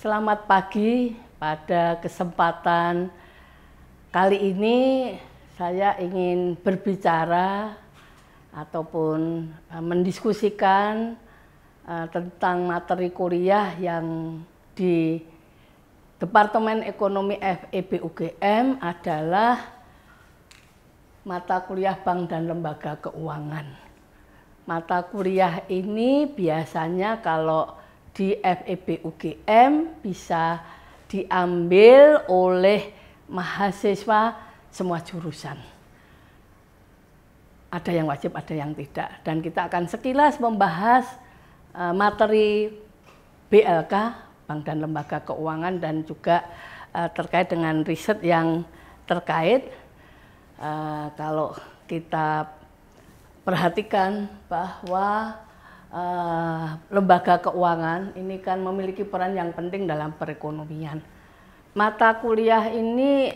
Selamat pagi. Pada kesempatan kali ini saya ingin berbicara ataupun mendiskusikan tentang materi kuliah yang di Departemen Ekonomi FEB UGM adalah mata kuliah Bank dan Lembaga Keuangan. Mata kuliah ini biasanya kalau di FEB UGM bisa diambil oleh mahasiswa semua jurusan. Ada yang wajib, ada yang tidak. Dan kita akan sekilas membahas materi BLK, Bank dan Lembaga Keuangan, dan juga terkait dengan riset yang terkait. Kalau kita perhatikan bahwa lembaga keuangan ini kan memiliki peran yang penting dalam perekonomian. Mata kuliah ini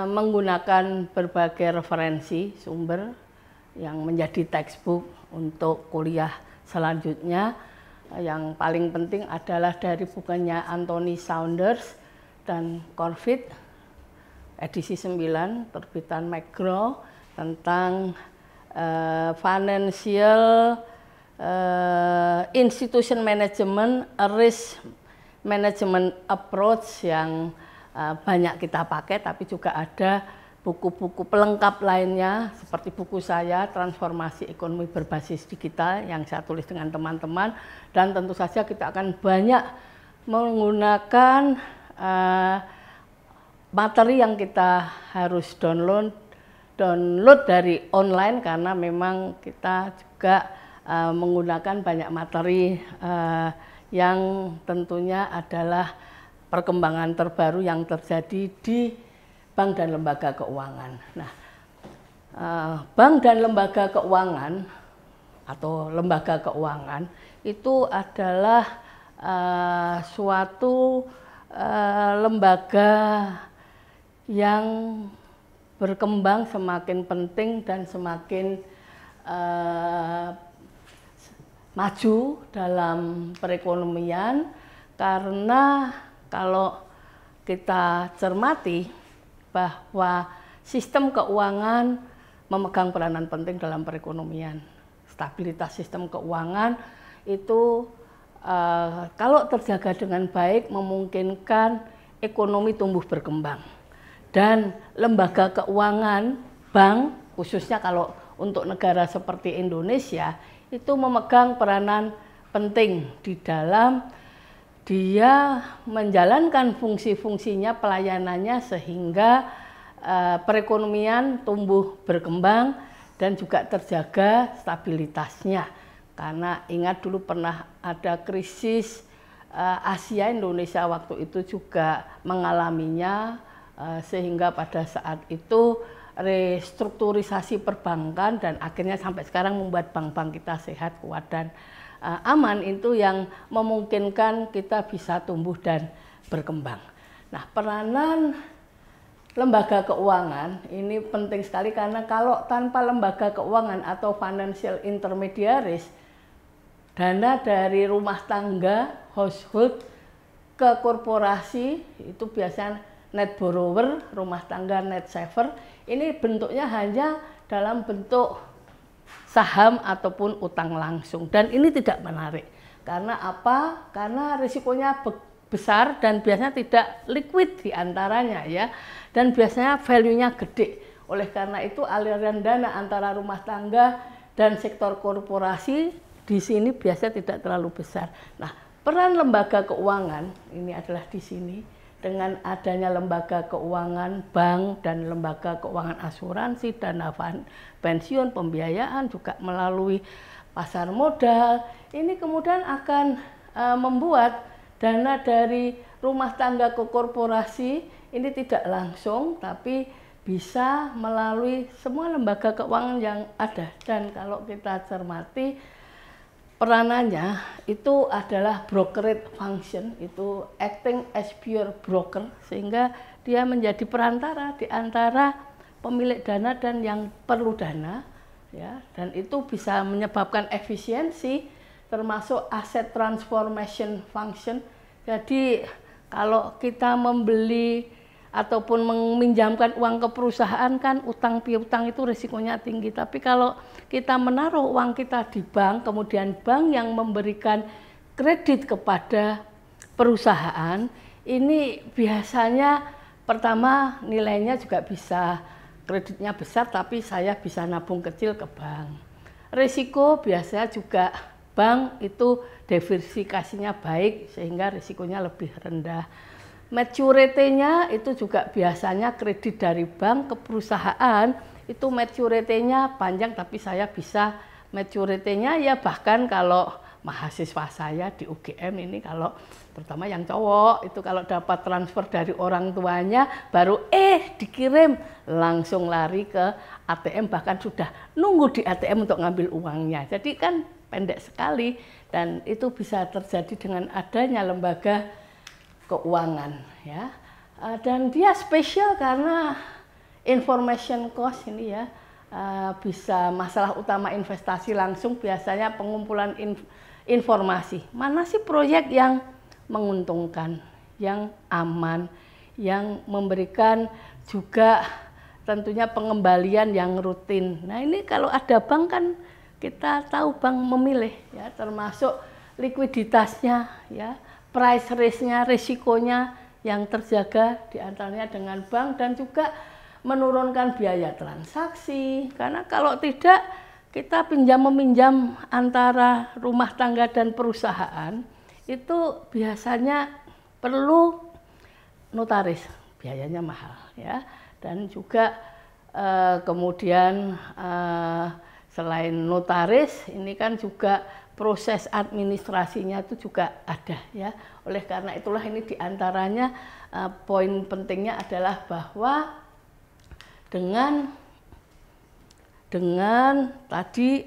menggunakan berbagai referensi sumber yang menjadi textbook untuk kuliah selanjutnya. Yang paling penting adalah dari bukunya Anthony Saunders dan Corfit, edisi 9, terbitan McGraw, tentang Financial Institution Management, Risk Management Approach, yang banyak kita pakai, tapi juga ada buku-buku pelengkap lainnya seperti buku saya Transformasi Ekonomi Berbasis Digital yang saya tulis dengan teman-teman, dan tentu saja kita akan banyak menggunakan materi yang kita harus download dari online, karena memang kita juga menggunakan banyak materi yang tentunya adalah perkembangan terbaru yang terjadi di bank dan lembaga keuangan. Nah, bank dan lembaga keuangan atau lembaga keuangan itu adalah suatu lembaga yang berkembang semakin penting dan semakin maju dalam perekonomian, karena kalau kita cermati bahwa sistem keuangan memegang peranan penting dalam perekonomian. Stabilitas sistem keuangan itu kalau terjaga dengan baik memungkinkan ekonomi tumbuh berkembang. Dan lembaga keuangan, bank, khususnya kalau untuk negara seperti Indonesia, itu memegang peranan penting di dalam dia menjalankan fungsi-fungsinya, pelayanannya, sehingga perekonomian tumbuh berkembang dan juga terjaga stabilitasnya. Karena ingat dulu pernah ada krisis Asia, Indonesia waktu itu juga mengalaminya, sehingga pada saat itu restrukturisasi perbankan dan akhirnya sampai sekarang membuat bank-bank kita sehat, kuat, dan aman, itu yang memungkinkan kita bisa tumbuh dan berkembang. Nah, peranan lembaga keuangan ini penting sekali, karena kalau tanpa lembaga keuangan atau financial intermediaries, dana dari rumah tangga, household, ke korporasi itu biasanya net borrower, rumah tangga net saver, ini bentuknya hanya dalam bentuk saham ataupun utang langsung, dan ini tidak menarik. Karena apa? Karena risikonya besar dan biasanya tidak liquid diantaranya, ya, dan biasanya value-nya gede. Oleh karena itu aliran dana antara rumah tangga dan sektor korporasi di sini biasanya tidak terlalu besar. Nah, peran lembaga keuangan ini adalah di sini. Dengan adanya lembaga keuangan, bank, dan lembaga keuangan asuransi, dana pensiun, pembiayaan, juga melalui pasar modal, ini kemudian akan membuat dana dari rumah tangga ke korporasi ini tidak langsung, tapi bisa melalui semua lembaga keuangan yang ada. Dan kalau kita cermati, peranannya itu adalah brokerage function, itu acting as pure broker, sehingga dia menjadi perantara di antara pemilik dana dan yang perlu dana, ya, dan itu bisa menyebabkan efisiensi, termasuk asset transformation function. Jadi Kalau kita membeli ataupun meminjamkan uang ke perusahaan kan utang piutang itu risikonya tinggi. Tapi kalau kita menaruh uang kita di bank, kemudian bank yang memberikan kredit kepada perusahaan, ini biasanya pertama nilainya juga bisa, kreditnya besar tapi saya bisa nabung kecil ke bank. Risiko biasanya juga bank itu diversifikasinya baik sehingga risikonya lebih rendah. Maturity-nya itu juga biasanya kredit dari bank ke perusahaan itu maturity-nya panjang, tapi saya bisa maturity-nya ya bahkan kalau mahasiswa saya di UGM ini, kalau terutama yang cowok itu kalau dapat transfer dari orang tuanya baru dikirim langsung lari ke ATM, bahkan sudah nunggu di ATM untuk ngambil uangnya. Jadi kan pendek sekali, dan itu bisa terjadi dengan adanya lembaga keuangan ya. Dan dia spesial karena information cost ini ya, bisa masalah utama investasi langsung biasanya pengumpulan informasi. Mana sih proyek yang menguntungkan, yang aman, yang memberikan juga tentunya pengembalian yang rutin. Nah ini kalau ada bank kan kita tahu bank memilih ya, termasuk likuiditasnya ya, price risk-nya, risikonya yang terjaga diantaranya dengan bank, dan juga menurunkan biaya transaksi. Karena kalau tidak, kita pinjam-meminjam antara rumah tangga dan perusahaan, itu biasanya perlu notaris, biayanya mahal ya. Dan juga kemudian selain notaris, ini kan juga proses administrasinya itu juga ada ya. Oleh karena itulah ini diantaranya poin pentingnya adalah bahwa dengan tadi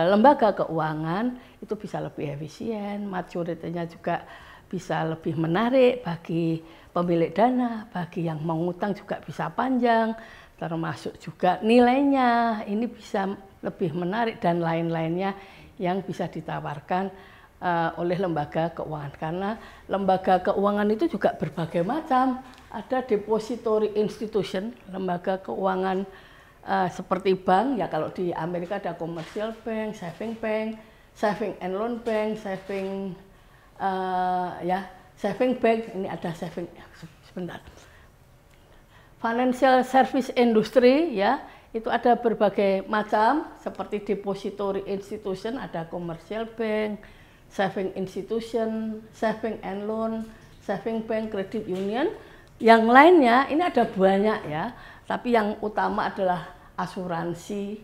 lembaga keuangan itu bisa lebih efisien, maturity-nya juga bisa lebih menarik bagi pemilik dana, bagi yang mengutang juga bisa panjang, termasuk juga nilainya ini bisa lebih menarik dan lain-lainnya yang bisa ditawarkan oleh lembaga keuangan. Karena lembaga keuangan itu juga berbagai macam. Ada depository institution, lembaga keuangan seperti bank ya, kalau di Amerika ada commercial bank, saving and loan bank, saving bank, ini ada saving sebentar. Financial service industry ya, itu ada berbagai macam seperti depository institution, ada commercial bank, saving institution, saving and loan, saving bank, credit union. Yang lainnya ini ada banyak ya, tapi yang utama adalah asuransi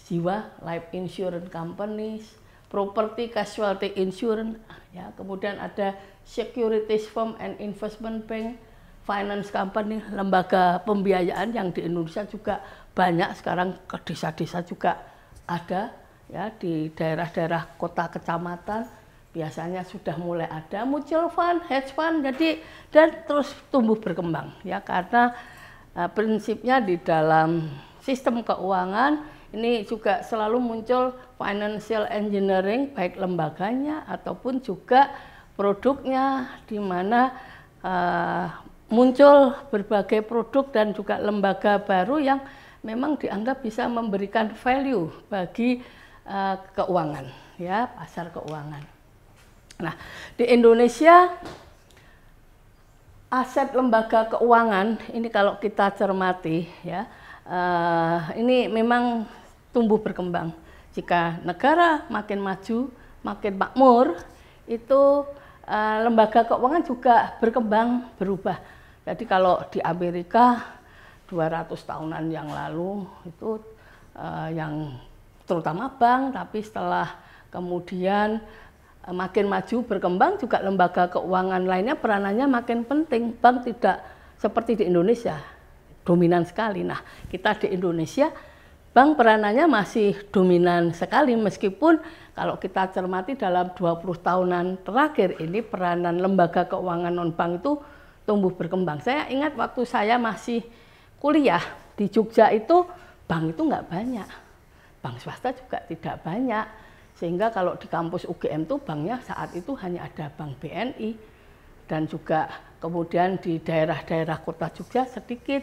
jiwa, life insurance companies, property casualty insurance ya, kemudian ada securities firm and investment bank, finance company, lembaga pembiayaan yang di Indonesia juga banyak sekarang, ke desa-desa juga ada ya, di daerah-daerah kota kecamatan biasanya sudah mulai ada mutual fund, hedge fund, jadi dan terus tumbuh berkembang ya, karena prinsipnya di dalam sistem keuangan ini juga selalu muncul financial engineering, baik lembaganya ataupun juga produknya, di mana muncul berbagai produk dan juga lembaga baru yang memang dianggap bisa memberikan value bagi keuangan ya, pasar keuangan. Nah, di Indonesia aset lembaga keuangan ini kalau kita cermati ya, ini memang tumbuh berkembang. Jika negara makin maju, makin makmur, itu lembaga keuangan juga berkembang, berubah. Jadi kalau di Amerika 200 tahunan yang lalu itu yang terutama bank, tapi setelah kemudian makin maju berkembang juga lembaga keuangan lainnya peranannya makin penting. Bank tidak seperti di Indonesia dominan sekali. Nah, kita di Indonesia bank peranannya masih dominan sekali, meskipun kalau kita cermati dalam 20 tahunan terakhir ini peranan lembaga keuangan non bank itu tumbuh berkembang. Saya ingat waktu saya masih kuliah di Jogja itu bank itu nggak banyak, bank swasta juga tidak banyak. Sehingga kalau di kampus UGM tuh banknya saat itu hanya ada Bank BNI dan juga kemudian di daerah-daerah kota Jogja sedikit.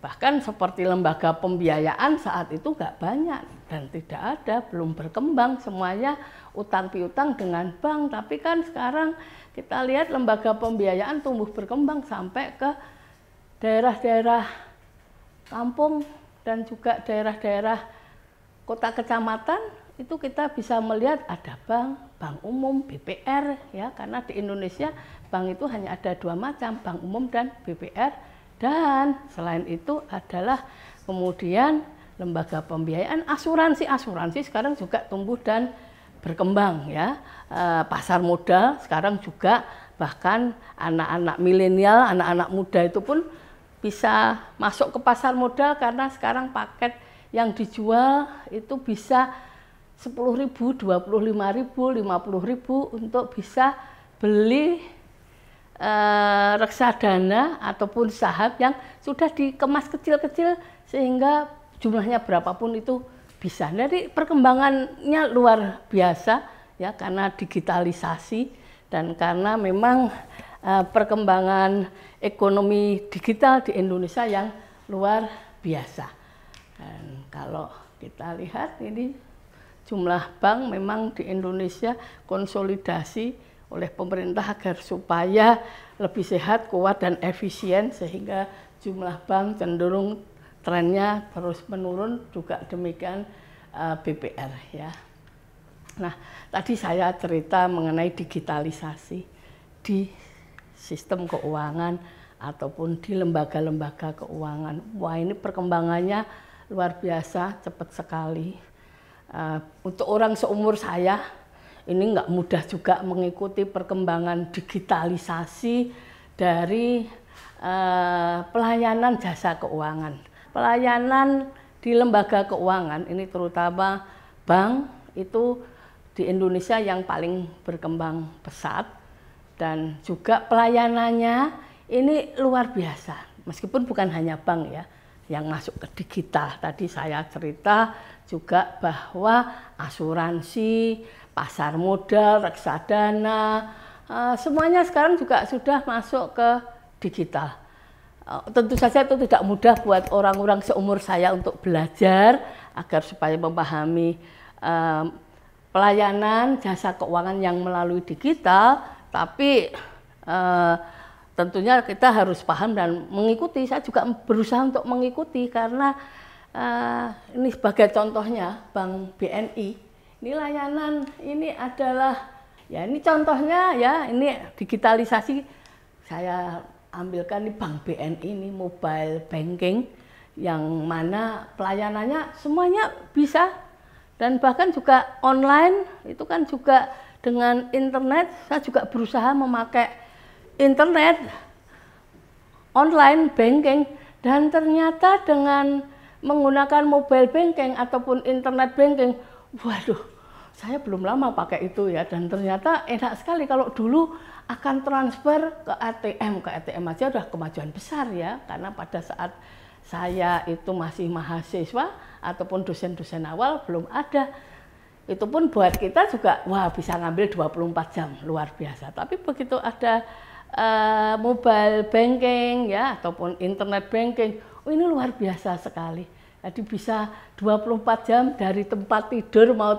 Bahkan seperti lembaga pembiayaan saat itu nggak banyak dan tidak ada, belum berkembang, semuanya utang piutang dengan bank. Tapi kan sekarang kita lihat lembaga pembiayaan tumbuh berkembang sampai ke daerah-daerah kampung dan juga daerah-daerah kota kecamatan. Itu kita bisa melihat ada bank umum, BPR ya, karena di Indonesia bank itu hanya ada dua macam, bank umum dan BPR. Dan selain itu adalah kemudian lembaga pembiayaan, asuransi sekarang juga tumbuh dan berkembang ya. Pasar modal sekarang juga bahkan anak-anak milenial, anak-anak muda itu pun bisa masuk ke pasar modal karena sekarang paket yang dijual itu bisa 10.000, 25.000, 50.000 untuk bisa beli reksadana ataupun saham yang sudah dikemas kecil-kecil sehingga jumlahnya berapapun itu bisa. Jadi perkembangannya luar biasa ya, karena digitalisasi dan karena memang perkembangan ekonomi digital di Indonesia yang luar biasa. Dan kalau kita lihat ini jumlah bank memang di Indonesia konsolidasi oleh pemerintah agar supaya lebih sehat, kuat, dan efisien sehingga jumlah bank cenderung trennya terus menurun, juga demikian BPR ya. Nah, tadi saya cerita mengenai digitalisasi di sistem keuangan ataupun di lembaga-lembaga keuangan. Wah, ini perkembangannya luar biasa, cepat sekali. Untuk orang seumur saya, ini nggak mudah juga mengikuti perkembangan digitalisasi dari pelayanan jasa keuangan. Pelayanan di lembaga keuangan, ini terutama bank, itu di Indonesia yang paling berkembang pesat. Dan juga pelayanannya ini luar biasa. Meskipun bukan hanya bank ya yang masuk ke digital. Tadi saya cerita juga bahwa asuransi, pasar modal, reksadana, semuanya sekarang juga sudah masuk ke digital. Tentu saja itu tidak mudah buat orang-orang seumur saya untuk belajar agar supaya memahami pelayanan jasa keuangan yang melalui digital, tapi tentunya kita harus paham dan mengikuti. Saya juga berusaha untuk mengikuti karena ini sebagai contohnya Bank BNI. Ini layanan, ini adalah, ya ini contohnya ya, ini digitalisasi. Saya ambilkan di Bank BNI, ini mobile banking, yang mana pelayanannya semuanya bisa. Dan bahkan juga online, itu kan juga dengan internet, saya juga berusaha memakai internet, online banking. Dan ternyata dengan menggunakan mobile banking ataupun internet banking, waduh, saya belum lama pakai itu ya, dan ternyata enak sekali. Kalau dulu akan transfer ke ATM aja udah kemajuan besar ya, karena pada saat saya itu masih mahasiswa ataupun dosen-dosen awal belum ada. Itu pun buat kita juga, wah bisa ngambil 24 jam, luar biasa. Tapi begitu ada mobile banking ya, ataupun internet banking, oh ini luar biasa sekali. Jadi bisa 24 jam dari tempat tidur, mau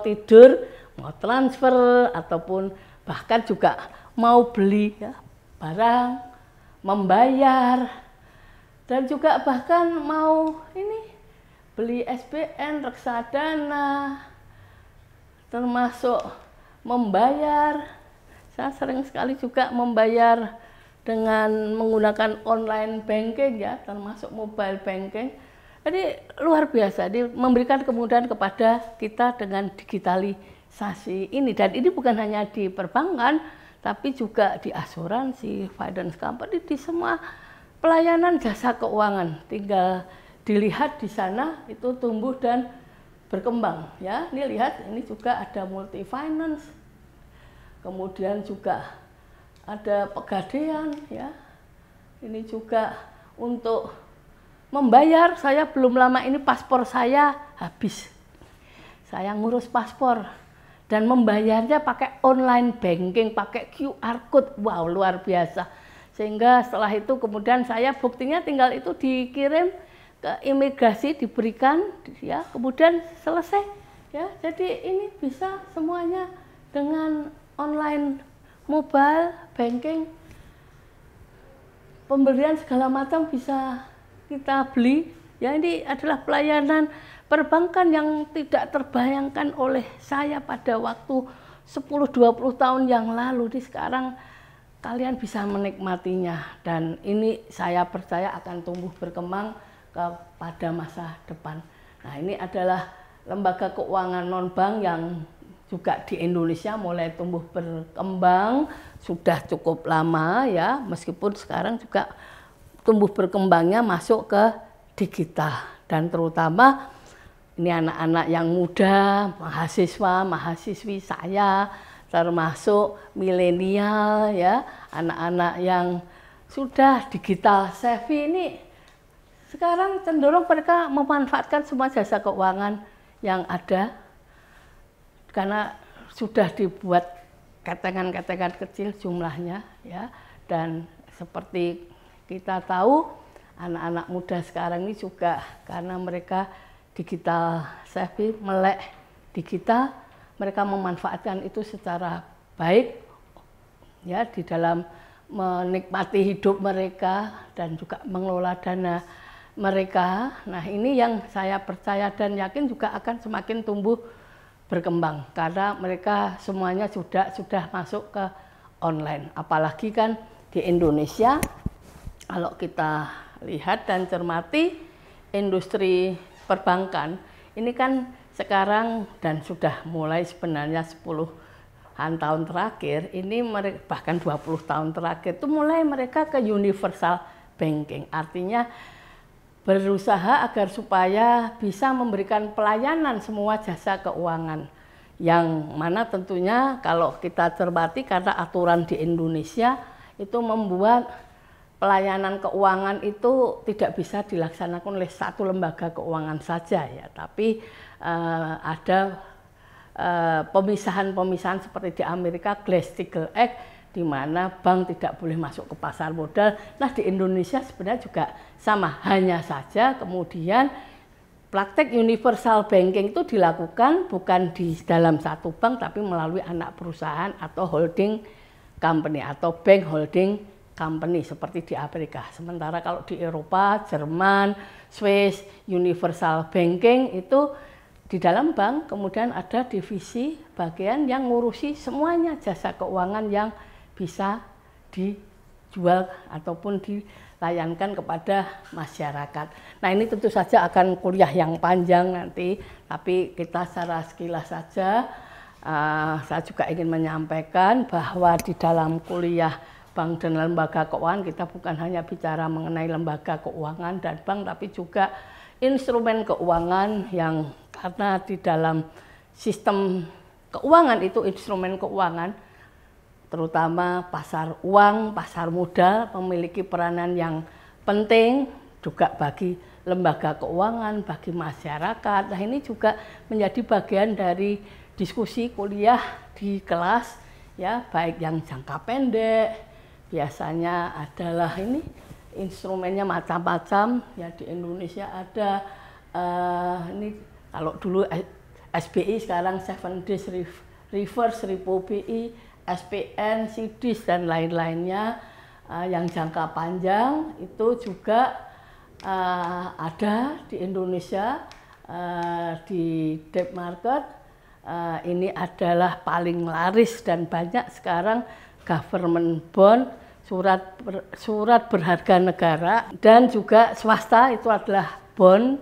transfer, ataupun bahkan juga mau beli ya, barang, membayar, dan juga bahkan mau ini beli SBN, reksadana, termasuk membayar. Saya sering sekali juga membayar dengan menggunakan online banking ya, termasuk mobile banking. Jadi luar biasa, dia memberikan kemudahan kepada kita dengan digitalisasi ini. Dan ini bukan hanya di perbankan, tapi juga di asuransi, finance company, di semua pelayanan jasa keuangan. Tinggal dilihat di sana itu tumbuh dan berkembang ya. Ini lihat, ini juga ada multi finance, kemudian juga ada Pegadaian ya. Ini juga untuk membayar. Saya belum lama ini paspor saya habis. Saya ngurus paspor dan membayarnya pakai online banking, pakai QR code. Wow, luar biasa. Sehingga setelah itu kemudian saya buktinya tinggal itu dikirim ke imigrasi, diberikan ya, kemudian selesai ya. Jadi ini bisa semuanya dengan online mobile banking. Pembelian segala macam bisa kita beli. Ya, ini adalah pelayanan perbankan yang tidak terbayangkan oleh saya pada waktu 10-20 tahun yang lalu. Di sekarang kalian bisa menikmatinya, dan ini saya percaya akan tumbuh berkembang kepada masa depan. Nah, ini adalah lembaga keuangan non-bank yang juga di Indonesia mulai tumbuh berkembang, sudah cukup lama ya, meskipun sekarang juga tumbuh berkembangnya masuk ke digital, dan terutama ini anak-anak yang muda, mahasiswa, mahasiswi saya, termasuk milenial ya, anak-anak yang sudah digital savvy ini sekarang cenderung mereka memanfaatkan semua jasa keuangan yang ada karena sudah dibuat ketengan-ketengan kecil jumlahnya ya. Dan seperti kita tahu anak-anak muda sekarang ini juga karena mereka digital savvy, melek digital, mereka memanfaatkan itu secara baik ya di dalam menikmati hidup mereka dan juga mengelola dana mereka. Nah, ini yang saya percaya dan yakin juga akan semakin tumbuh berkembang karena mereka semuanya sudah masuk ke online. Apalagi kan di Indonesia kalau kita lihat dan cermati industri perbankan ini kan sekarang dan sudah mulai sebenarnya 10-an tahun terakhir ini, bahkan 20 tahun terakhir itu mulai mereka ke universal banking, artinya berusaha agar supaya bisa memberikan pelayanan semua jasa keuangan, yang mana tentunya kalau kita cermati karena aturan di Indonesia itu membuat pelayanan keuangan itu tidak bisa dilaksanakan oleh satu lembaga keuangan saja ya, tapi ada pemisahan-pemisahan seperti di Amerika Glass-Steagall Act, di mana bank tidak boleh masuk ke pasar modal. Nah, di Indonesia sebenarnya juga sama, hanya saja kemudian praktek universal banking itu dilakukan bukan di dalam satu bank tapi melalui anak perusahaan atau holding company atau bank holding company seperti di Amerika. Sementara kalau di Eropa, Jerman, Swiss, universal banking itu di dalam bank kemudian ada divisi bagian yang ngurusi semuanya jasa keuangan yang bisa dijual ataupun dilayankan kepada masyarakat. Nah, ini tentu saja akan kuliah yang panjang nanti, tapi kita secara sekilas saja saya juga ingin menyampaikan bahwa di dalam kuliah bank dan lembaga keuangan kita bukan hanya bicara mengenai lembaga keuangan dan bank, tapi juga instrumen keuangan yang karena di dalam sistem keuangan itu instrumen keuangan terutama pasar uang, pasar modal memiliki peranan yang penting juga bagi lembaga keuangan, bagi masyarakat. Nah, ini juga menjadi bagian dari diskusi kuliah di kelas ya, baik yang jangka pendek, biasanya adalah ini instrumennya macam-macam ya. Di Indonesia ada ini kalau dulu SBI, sekarang 7 Days Reverse Repo BI, SPN, CDIS dan lain-lainnya. Yang jangka panjang itu juga ada di Indonesia di debt market. Ini adalah paling laris dan banyak sekarang government bond, surat berharga negara, dan juga swasta itu adalah bond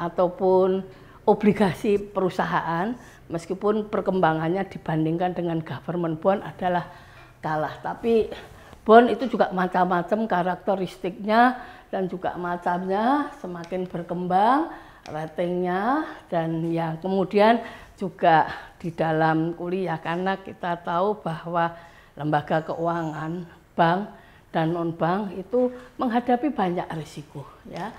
ataupun obligasi perusahaan. Meskipun perkembangannya dibandingkan dengan government bond adalah kalah, tapi bond itu juga macam-macam karakteristiknya dan juga macamnya semakin berkembang ratingnya. Dan ya kemudian juga di dalam kuliah karena kita tahu bahwa lembaga keuangan, bank dan non-bank itu menghadapi banyak risiko ya.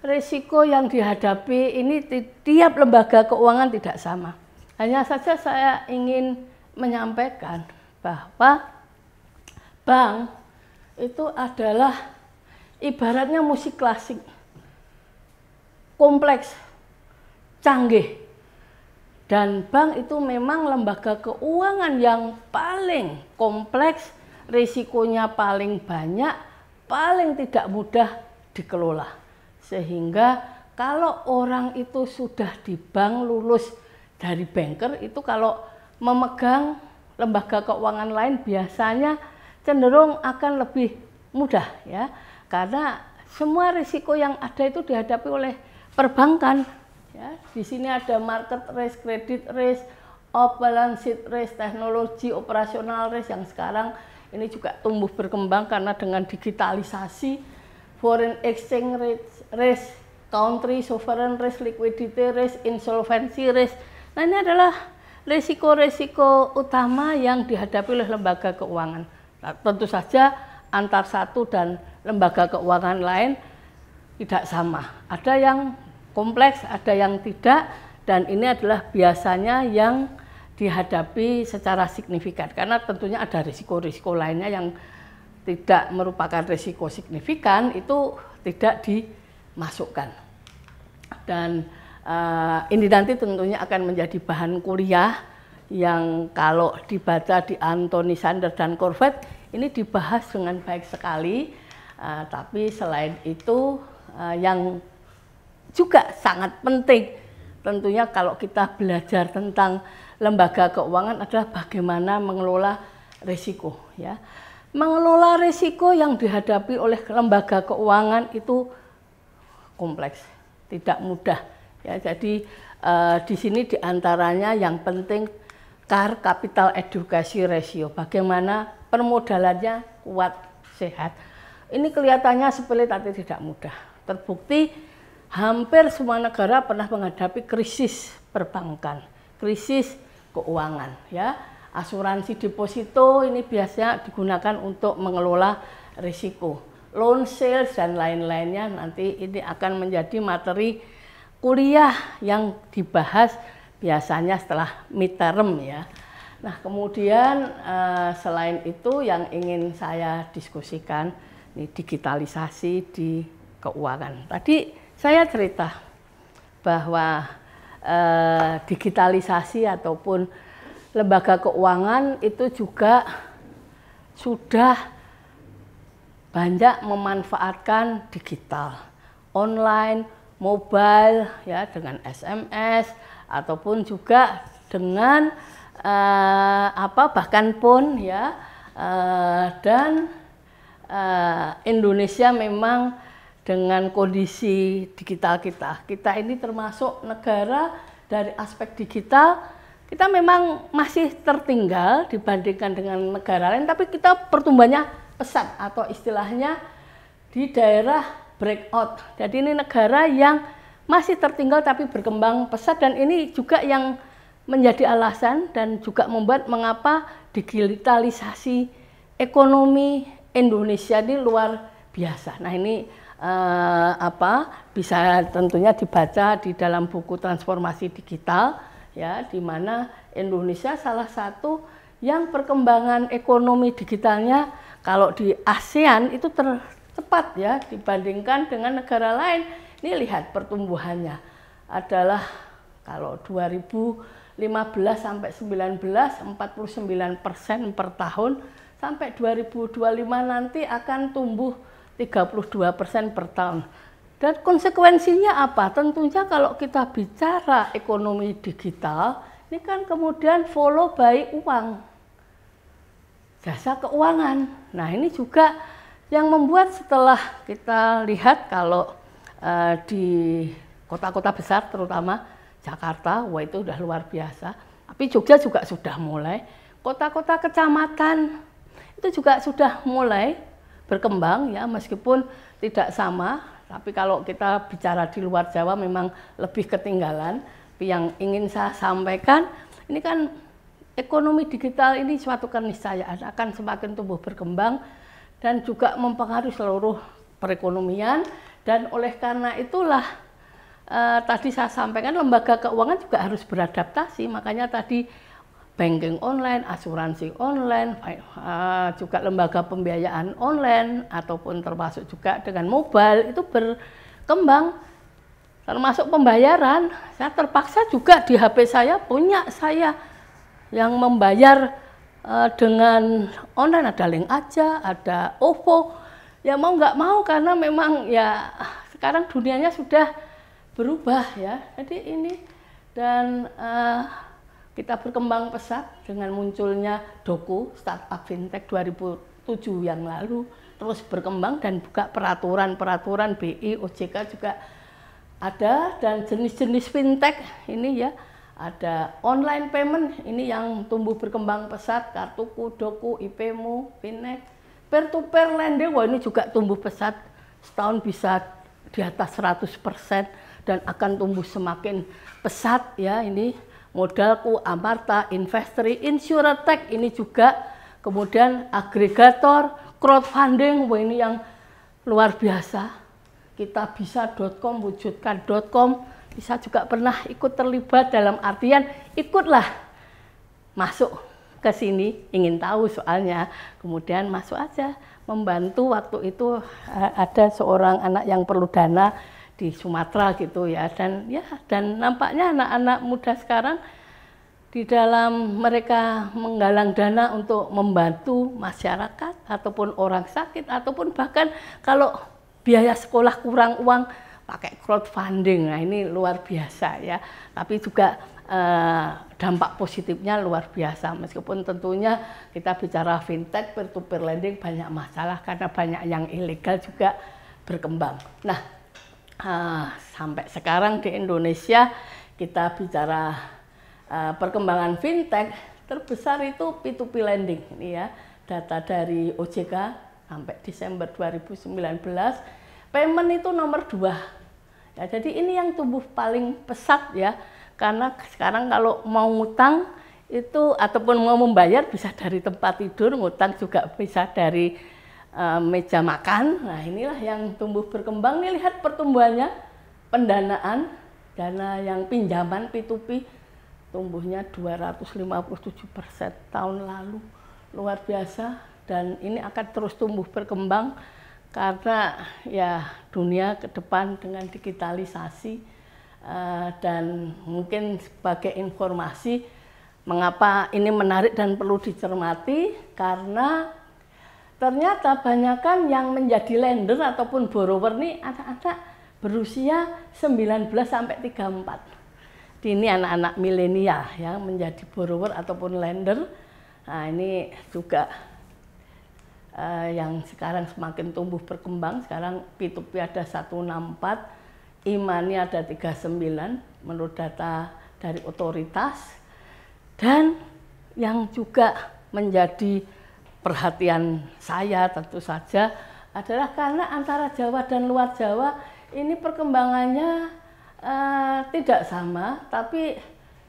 Risiko yang dihadapi ini tiap lembaga keuangan tidak sama. Hanya saja saya ingin menyampaikan bahwa bank itu adalah ibaratnya musik klasik, kompleks, canggih. Dan bank itu memang lembaga keuangan yang paling kompleks, risikonya paling banyak, paling tidak mudah dikelola. Sehingga kalau orang itu sudah di bank, lulus dari banker, itu kalau memegang lembaga keuangan lain biasanya cenderung akan lebih mudah ya. Karena semua risiko yang ada itu dihadapi oleh perbankan. Ya, di sini ada market risk, credit risk, off balance sheet risk, teknologi operasional risk yang sekarang ini juga tumbuh berkembang karena dengan digitalisasi, foreign exchange risk, country sovereign risk, liquidity risk, insolvency risk. Nah, ini adalah risiko-risiko utama yang dihadapi oleh lembaga keuangan. Nah, tentu saja antar satu dan lembaga keuangan lain tidak sama. Ada yang kompleks, ada yang tidak, dan ini adalah biasanya yang dihadapi secara signifikan karena tentunya ada risiko-risiko lainnya yang tidak merupakan risiko signifikan itu tidak dimasukkan. Dan ini nanti tentunya akan menjadi bahan kuliah yang kalau dibaca di Anthony Sanders dan Corvette ini dibahas dengan baik sekali. Tapi selain itu yang juga sangat penting tentunya kalau kita belajar tentang lembaga keuangan adalah bagaimana mengelola risiko ya. Mengelola risiko yang dihadapi oleh lembaga keuangan itu kompleks, tidak mudah ya. Jadi di sini diantaranya yang penting CAR, capital adequacy ratio, bagaimana permodalannya kuat, sehat. Ini kelihatannya sepele tapi tidak mudah. Terbukti hampir semua negara pernah menghadapi krisis perbankan, krisis keuangan ya. Asuransi deposito ini biasanya digunakan untuk mengelola risiko. Loan sales dan lain-lainnya nanti ini akan menjadi materi kuliah yang dibahas biasanya setelah midterm ya. Nah, kemudian selain itu yang ingin saya diskusikan ini digitalisasi di keuangan. Tadi saya cerita bahwa digitalisasi ataupun lembaga keuangan itu juga sudah banyak memanfaatkan digital, online, mobile ya dengan SMS ataupun juga dengan bahkan pun ya dan Indonesia memang dengan kondisi digital kita ini termasuk negara dari aspek digital, kita memang masih tertinggal dibandingkan dengan negara lain, tapi kita pertumbuhannya pesat atau istilahnya di daerah breakout. Jadi ini negara yang masih tertinggal tapi berkembang pesat, dan ini juga yang menjadi alasan dan juga membuat mengapa digitalisasi ekonomi Indonesia ini luar biasa. Nah, ini bisa tentunya dibaca di dalam buku Transformasi Digital ya, di mana Indonesia salah satu yang perkembangan ekonomi digitalnya kalau di ASEAN itu tercepat ya dibandingkan dengan negara lain. Ini lihat pertumbuhannya adalah kalau 2015 sampai 19 49% per tahun, sampai 2025 nanti akan tumbuh 32% per tahun. Dan konsekuensinya apa? Tentunya kalau kita bicara ekonomi digital, ini kan kemudian follow by uang, jasa keuangan. Nah, ini juga yang membuat setelah kita lihat kalau di kota-kota besar terutama Jakarta, wah itu udah luar biasa. Tapi Jogja juga sudah mulai, kota-kota kecamatan itu juga sudah mulai berkembang ya, meskipun tidak sama, tapi kalau kita bicara di luar Jawa memang lebih ketinggalan. Tapi yang ingin saya sampaikan, ini kan ekonomi digital ini suatu keniscayaan akan semakin tumbuh berkembang dan juga mempengaruhi seluruh perekonomian, dan oleh karena itulah tadi saya sampaikan lembaga keuangan juga harus beradaptasi, makanya tadi banking online, asuransi online, juga lembaga pembiayaan online, ataupun termasuk juga dengan mobile itu berkembang, termasuk pembayaran. Saya terpaksa juga di HP saya punya saya yang membayar dengan online, ada Link Aja, ada OVO, ya mau nggak mau karena memang ya sekarang dunianya sudah berubah ya. Jadi ini dan kita berkembang pesat dengan munculnya Doku Startup Fintech 2007 yang lalu, terus berkembang dan buka peraturan-peraturan BI, OJK juga ada, dan jenis-jenis fintech ini ya, ada online payment ini yang tumbuh berkembang pesat, Kartuku, Doku, IPmu, Finex, peer to peer lending, wah ini juga tumbuh pesat, setahun bisa di atas 100% dan akan tumbuh semakin pesat ya. Ini Modalku, Amarta, Investory, Insurtech ini juga, kemudian agregator, crowdfunding, wah ini yang luar biasa. Kitabisa.com, wujudkan.com, bisa juga pernah ikut terlibat, dalam artian ikutlah masuk ke sini, ingin tahu soalnya, kemudian masuk aja, membantu. Waktu itu ada seorang anak yang perlu dana di Sumatera gitu ya, dan nampaknya anak-anak muda sekarang di dalam mereka menggalang dana untuk membantu masyarakat ataupun orang sakit, ataupun bahkan kalau biaya sekolah kurang uang pakai crowdfunding. Nah ini luar biasa ya, tapi juga dampak positifnya luar biasa, meskipun tentunya kita bicara fintech, peer to peer lending banyak masalah karena banyak yang ilegal juga berkembang. Nah, sampai sekarang di Indonesia kita bicara perkembangan fintech terbesar itu P2P lending ini ya, data dari OJK sampai Desember 2019 payment itu nomor 2 ya, jadi ini yang tumbuh paling pesat ya, karena sekarang kalau mau ngutang itu ataupun mau membayar bisa dari tempat tidur, ngutang juga bisa dari meja makan. Nah inilah yang tumbuh berkembang. Nih lihat pertumbuhannya, pendanaan, dana yang pinjaman P2P tumbuhnya 257% tahun lalu, luar biasa, dan ini akan terus tumbuh berkembang karena ya dunia ke depan dengan digitalisasi. Dan mungkin sebagai informasi mengapa ini menarik dan perlu dicermati, karena ternyata banyakan yang menjadi lender ataupun borrower nih anak-anak berusia 19 sampai 34. Ini anak-anak milenial yang menjadi borrower ataupun lender. Nah, ini juga yang sekarang semakin tumbuh berkembang. Sekarang P2P ada 164, e-money ada 39 menurut data dari otoritas. Dan yang juga menjadi perhatian saya tentu saja adalah karena antara Jawa dan luar Jawa ini perkembangannya tidak sama, tapi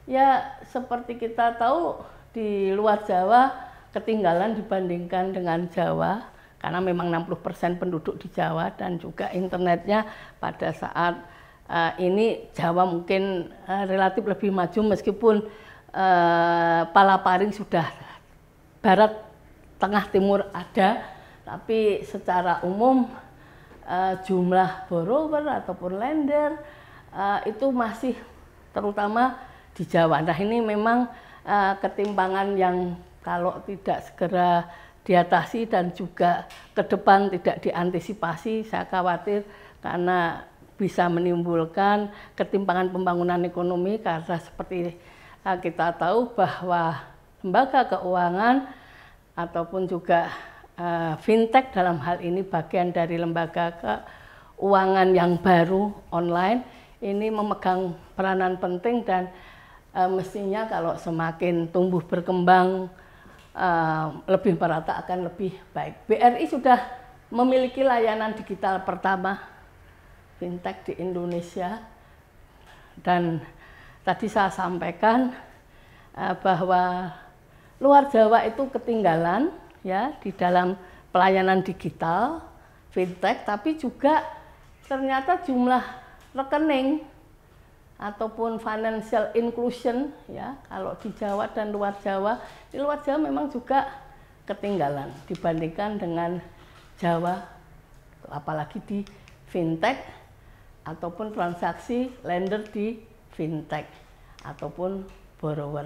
ya seperti kita tahu di luar Jawa ketinggalan dibandingkan dengan Jawa, karena memang 60% penduduk di Jawa, dan juga internetnya pada saat ini Jawa mungkin relatif lebih maju, meskipun palaparing sudah barat tengah timur ada, tapi secara umum jumlah borrower ataupun lender itu masih terutama di Jawa. Nah ini memang ketimpangan yang kalau tidak segera diatasi dan juga ke depan tidak diantisipasi, saya khawatir karena bisa menimbulkan ketimpangan pembangunan ekonomi, karena seperti kita tahu bahwa lembaga keuangan ataupun juga fintech dalam hal ini bagian dari lembaga keuangan yang baru online ini memegang peranan penting, dan mestinya kalau semakin tumbuh berkembang lebih merata akan lebih baik. BRI sudah memiliki layanan digital pertama fintech di Indonesia, dan tadi saya sampaikan bahwa luar Jawa itu ketinggalan ya di dalam pelayanan digital fintech, tapi juga ternyata jumlah rekening ataupun financial inclusion ya, kalau di Jawa dan luar Jawa. Di luar Jawa memang juga ketinggalan dibandingkan dengan Jawa, apalagi di fintech ataupun transaksi lender di fintech ataupun borrower.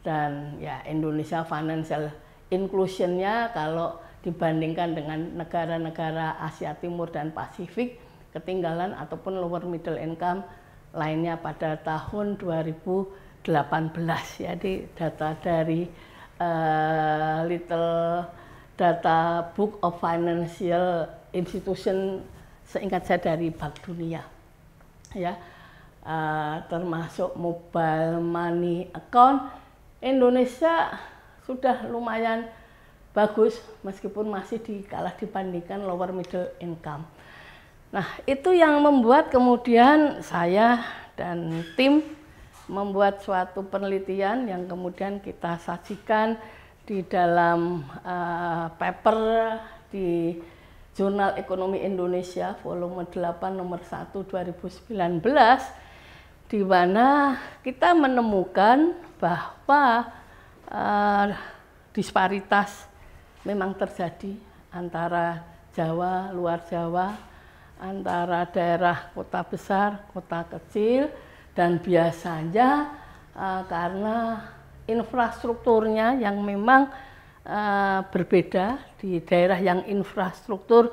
Dan ya Indonesia financial inclusion-nya kalau dibandingkan dengan negara-negara Asia Timur dan Pasifik ketinggalan ataupun lower middle income lainnya pada tahun 2018. Jadi data dari Little Data Book of Financial Institution seingat saya dari Bank Dunia ya, termasuk mobile money account Indonesia sudah lumayan bagus meskipun masih kalah dibandingkan lower middle income. Nah, itu yang membuat kemudian saya dan tim membuat suatu penelitian yang kemudian kita sajikan di dalam paper di Jurnal Ekonomi Indonesia volume 8 nomor 1 2019, di mana kita menemukan bahwa disparitas memang terjadi antara Jawa, luar Jawa, antara daerah kota besar, kota kecil, dan biasanya karena infrastrukturnya yang memang berbeda. Di daerah yang infrastruktur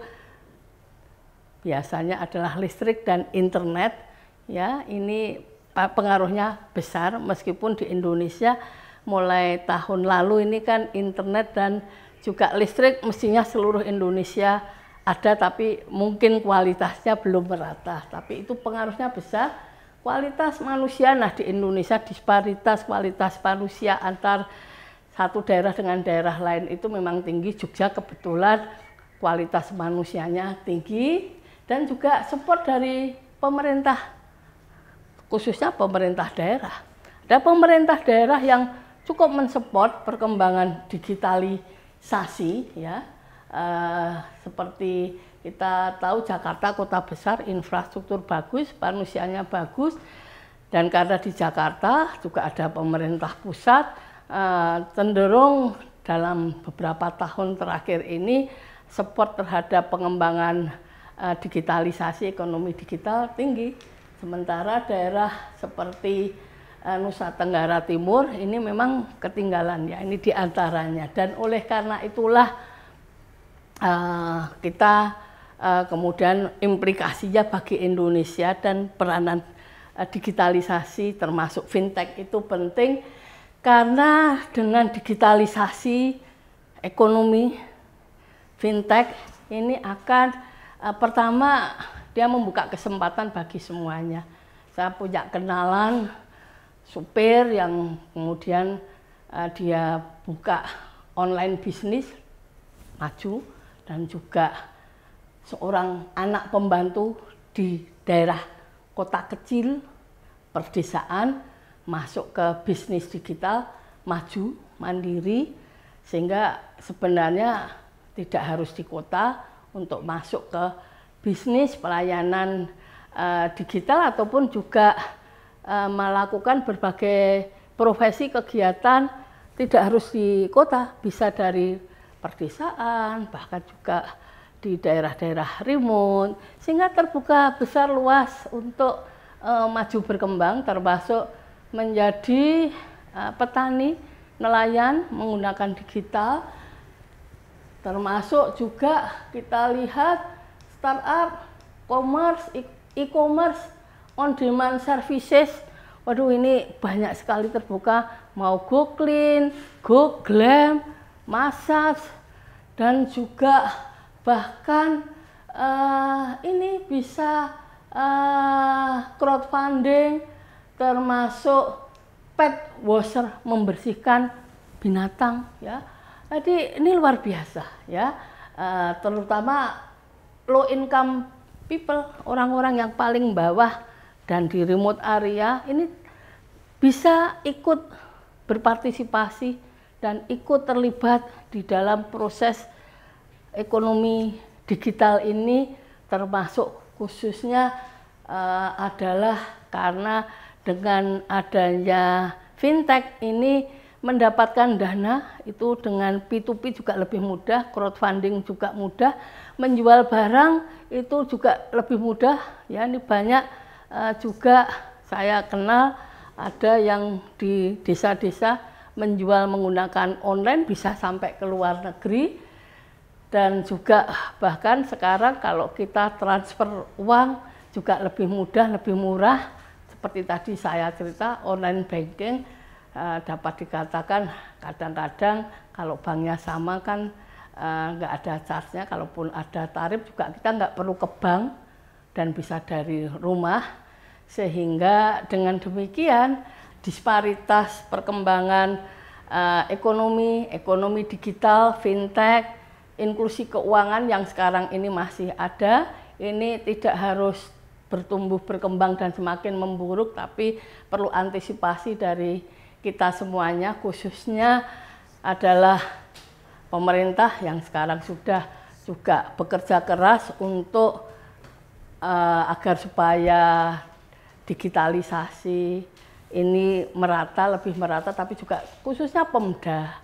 biasanya adalah listrik dan internet, ya ini pengaruhnya besar meskipun di Indonesia mulai tahun lalu ini kan internet dan juga listrik mestinya seluruh Indonesia ada, tapi mungkin kualitasnya belum merata. Tapi itu pengaruhnya besar. Kualitas manusia, nah di Indonesia disparitas kualitas manusia antar satu daerah dengan daerah lain itu memang tinggi. Jogja kebetulan kualitas manusianya tinggi dan juga support dari pemerintah, khususnya pemerintah daerah. Ada pemerintah daerah yang cukup mensupport perkembangan digitalisasi ya. Seperti kita tahu Jakarta kota besar, infrastruktur bagus, manusianya bagus, dan karena di Jakarta juga ada pemerintah pusat cenderung dalam beberapa tahun terakhir ini support terhadap pengembangan digitalisasi ekonomi digital tinggi. Sementara daerah seperti Nusa Tenggara Timur ini memang ketinggalan ya, ini diantaranya. Dan oleh karena itulah kita kemudian implikasinya bagi Indonesia dan peranan digitalisasi termasuk fintech itu penting, karena dengan digitalisasi ekonomi fintech ini akan pertama dia membuka kesempatan bagi semuanya. Saya punya kenalan supir yang kemudian dia buka online bisnis maju, dan juga seorang anak pembantu di daerah kota kecil perdesaan masuk ke bisnis digital maju mandiri, sehingga sebenarnya tidak harus di kota untuk masuk ke bisnis pelayanan digital ataupun juga melakukan berbagai profesi kegiatan tidak harus di kota, bisa dari perdesaan, bahkan juga di daerah-daerah remote, sehingga terbuka besar luas untuk maju berkembang, termasuk menjadi petani, nelayan menggunakan digital, termasuk juga kita lihat startup, commerce, e-commerce, on-demand services. Waduh, ini banyak sekali terbuka, mau Go Clean, Go Glam, massage, dan juga bahkan ini bisa crowdfunding, termasuk pet washer, membersihkan binatang ya. Jadi ini luar biasa ya, terutama low income people, orang-orang yang paling bawah dan di remote area ini bisa ikut berpartisipasi dan ikut terlibat di dalam proses ekonomi digital ini, termasuk khususnya adalah karena dengan adanya fintech ini mendapatkan dana itu dengan P2P juga lebih mudah, crowdfunding juga mudah, menjual barang itu juga lebih mudah. Ya, ini banyak juga saya kenal ada yang di desa-desa menjual menggunakan online bisa sampai ke luar negeri. Dan juga bahkan sekarang kalau kita transfer uang juga lebih mudah, lebih murah. Seperti tadi saya cerita, online banking dapat dikatakan kadang-kadang kalau banknya sama kan nggak ada charge-nya, kalaupun ada tarif juga kita nggak perlu ke bank dan bisa dari rumah. Sehingga dengan demikian disparitas perkembangan ekonomi digital, fintech, inklusi keuangan yang sekarang ini masih ada, ini tidak harus bertumbuh berkembang dan semakin memburuk, tapi perlu antisipasi dari kita semuanya, khususnya adalah pemerintah yang sekarang sudah juga bekerja keras untuk agar supaya digitalisasi ini merata, lebih merata, tapi juga khususnya Pemda,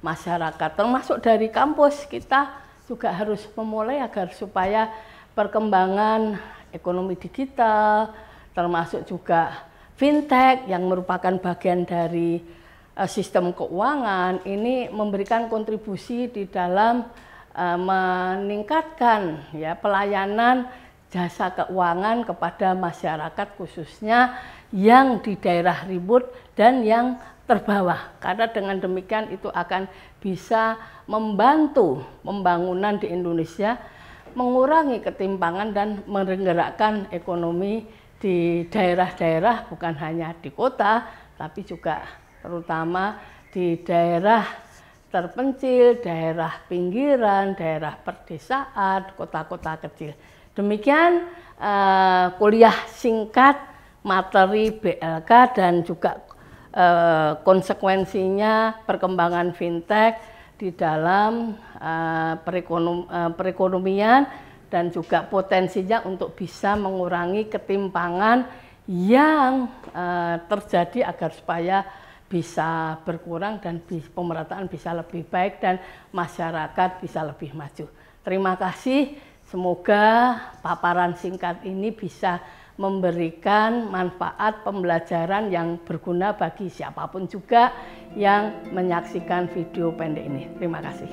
masyarakat, termasuk dari kampus kita juga harus memulai agar supaya perkembangan ekonomi digital, termasuk juga fintech yang merupakan bagian dari sistem keuangan ini memberikan kontribusi di dalam meningkatkan ya pelayanan jasa keuangan kepada masyarakat, khususnya yang di daerah ribut dan yang terbawah, karena dengan demikian itu akan bisa membantu pembangunan di Indonesia, mengurangi ketimpangan dan menggerakkan ekonomi di daerah-daerah, bukan hanya di kota tapi juga terutama di daerah terpencil, daerah pinggiran, daerah perdesaan, kota-kota kecil. Demikian kuliah singkat materi BLK dan juga konsekuensinya perkembangan fintech di dalam perekonomian dan juga potensinya untuk bisa mengurangi ketimpangan yang terjadi agar supaya bisa berkurang dan pemerataan bisa lebih baik dan masyarakat bisa lebih maju. Terima kasih, semoga paparan singkat ini bisa memberikan manfaat pembelajaran yang berguna bagi siapapun juga yang menyaksikan video pendek ini. Terima kasih.